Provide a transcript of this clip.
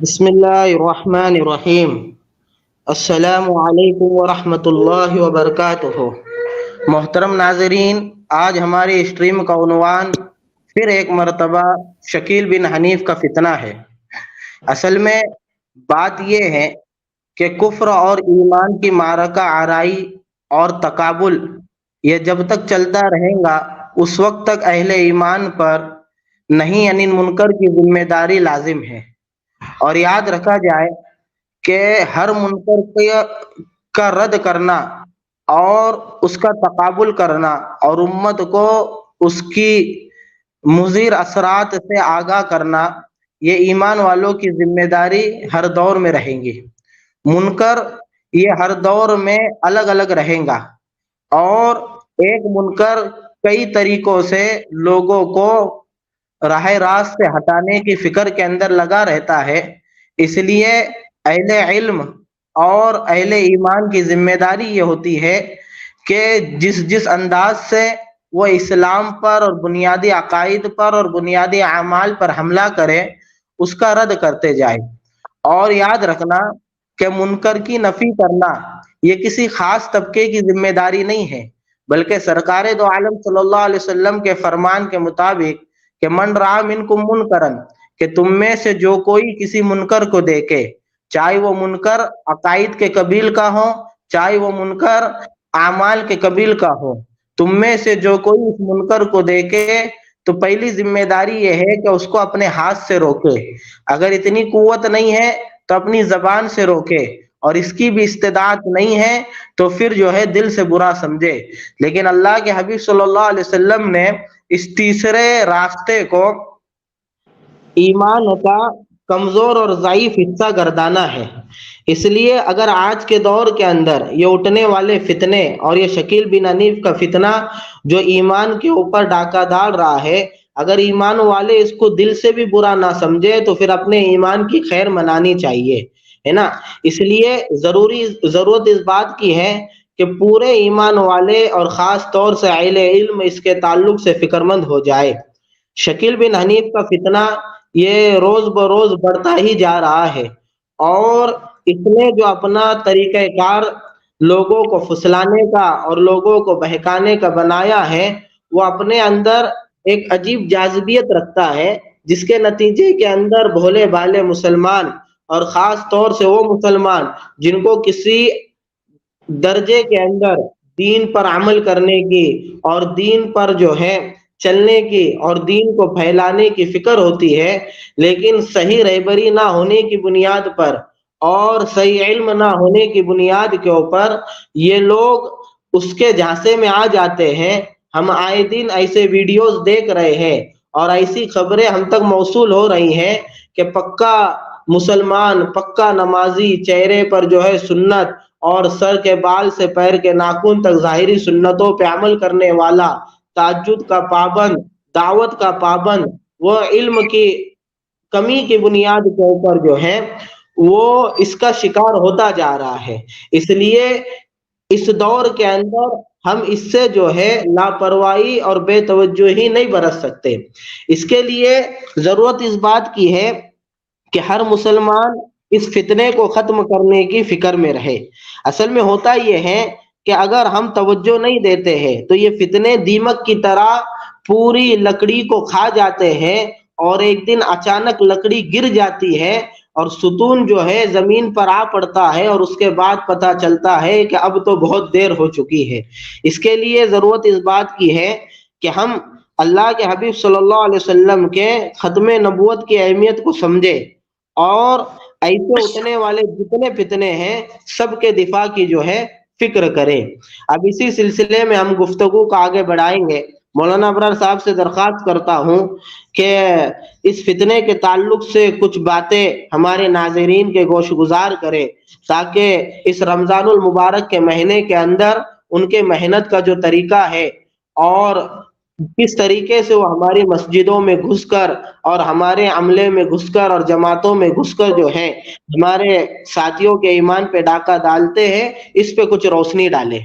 بسم اللہ الرحمن الرحیم۔ السلام علیکم ورحمۃ اللہ وبرکاتہ۔ محترم ناظرین، آج ہماری اسٹریم کا عنوان پھر ایک مرتبہ شکیل بن حنیف کا فتنہ ہے۔ اصل میں بات یہ ہے کہ کفر اور ایمان کی معرکہ آرائی اور تقابل یہ جب تک چلتا رہے گا اس وقت تک اہل ایمان پر نہیں یعنی منکر کی ذمہ داری لازم ہے، اور یاد رکھا جائے کہ ہر منکر کا رد کرنا اور اس کا تقابل کرنا اور امت کو اس کی مضر اثرات سے آگاہ کرنا، یہ ایمان والوں کی ذمہ داری ہر دور میں رہیں گی۔ منکر یہ ہر دور میں الگ الگ رہے گا، اور ایک منکر کئی طریقوں سے لوگوں کو راہ راست سے ہٹانے کی فکر کے اندر لگا رہتا ہے۔ اس لیے اہل علم اور اہل ایمان کی ذمہ داری یہ ہوتی ہے کہ جس انداز سے وہ اسلام پر اور بنیادی عقائد پر اور بنیادی اعمال پر حملہ کرے اس کا رد کرتے جائے۔ اور یاد رکھنا کہ منکر کی نفی کرنا یہ کسی خاص طبقے کی ذمہ داری نہیں ہے، بلکہ سرکار دو عالم صلی اللہ علیہ وسلم کے فرمان کے مطابق کہ من رأى منکم منکرن، کہ تم میں سے جو کوئی کسی منکر کو دیکھے، چاہے وہ منکر عقائد کے قبیل کا ہو، چاہے وہ منکر اعمال کے قبیل کا ہو، تم میں سے جو کوئی اس منکر کو دیکھے تو پہلی ذمہ داری یہ ہے کہ اس کو اپنے ہاتھ سے روکے۔ اگر اتنی قوت نہیں ہے تو اپنی زبان سے روکے، اور اس کی بھی استطاعت نہیں ہے تو پھر جو ہے دل سے برا سمجھے۔ لیکن اللہ کے حبیب صلی اللہ علیہ وسلم نے اس تیسرے راستے کو ایمان کا کمزور اور ضعیف حصہ گردانا ہے۔ اس لیے اگر آج کے دور کے اندر یہ اٹھنے والے فتنے اور یہ شکیل بن حنیف کا فتنہ جو ایمان کے اوپر ڈاکہ ڈال رہا ہے، اگر ایمان والے اس کو دل سے بھی برا نہ سمجھے تو پھر اپنے ایمان کی خیر منانی چاہیے، ہے نا۔ اس لیے ضرورت اس بات کی ہے کہ پورے ایمان والے اور خاص طور سے اہل علم اس کے تعلق سے فکر مند ہو جائے۔ شکیل بن حنیف کا فتنہ یہ روز بروز بڑھتا ہی جا رہا ہے، اور اس نے جو اپنا طریقہ کار لوگوں کو پھسلانے کا اور لوگوں کو بہکانے کا بنایا ہے، وہ اپنے اندر ایک عجیب جاذبیت رکھتا ہے، جس کے نتیجے کے اندر بھولے بھالے مسلمان اور خاص طور سے وہ مسلمان جن کو کسی درجے کے اندر دین پر عمل کرنے کی اور دین پر جو ہے چلنے کی اور دین کو پھیلانے کی فکر ہوتی ہے، لیکن صحیح رہبری نہ ہونے کی بنیاد پر اور صحیح علم نہ ہونے کی بنیاد کے اوپر یہ لوگ اس کے جھانسے میں آ جاتے ہیں۔ ہم آئے دن ایسے ویڈیوز دیکھ رہے ہیں اور ایسی خبریں ہم تک موصول ہو رہی ہیں کہ پکا مسلمان، پکا نمازی، چہرے پر جو ہے سنت اور سر کے بال سے پیر کے ناخن تک ظاہری سنتوں پہ عمل کرنے والا، تہجد کا پابند، دعوت کا پابند، وہ علم کی کمی کی بنیاد کے اوپر جو ہے وہ اس کا شکار ہوتا جا رہا ہے۔ اس لیے اس دور کے اندر ہم اس سے جو ہے لاپرواہی اور بے توجہی نہیں برت سکتے۔ اس کے لیے ضرورت اس بات کی ہے کہ ہر مسلمان اس فتنے کو ختم کرنے کی فکر میں رہے۔ اصل میں ہوتا یہ ہے کہ اگر ہم توجہ نہیں دیتے ہیں تو یہ فتنے دیمک کی طرح پوری لکڑی کو کھا جاتے ہیں، اور ایک دن اچانک لکڑی گر جاتی ہے اور ستون جو ہے زمین پر آ پڑتا ہے، اور اس کے بعد پتہ چلتا ہے کہ اب تو بہت دیر ہو چکی ہے۔ اس کے لیے ضرورت اس بات کی ہے کہ ہم اللہ کے حبیب صلی اللہ علیہ وسلم کے ختم نبوت کی اہمیت کو سمجھے، اور ایسے اٹھنے والے جتنے فتنے ہیں سب کے دفاع کی جو ہے فکر کریں۔ اب اسی سلسلے میں ہم گفتگو کو آگے بڑھائیں گے۔ مولانا ابرار صاحب سے درخواست کرتا ہوں کہ اس فتنے کے تعلق سے کچھ باتیں ہمارے ناظرین کے گوش گزار کریں، تاکہ اس رمضان المبارک کے مہینے کے اندر ان کے محنت کا جو طریقہ ہے اور کس طریقے سے وہ ہماری مسجدوں میں گھس کر اور ہمارے عملے میں گھس کر اور جماعتوں میں گھس کر جو ہے ہمارے ساتھیوں کے ایمان پہ ڈاکہ ڈالتے ہیں، اس پہ کچھ روشنی ڈالے۔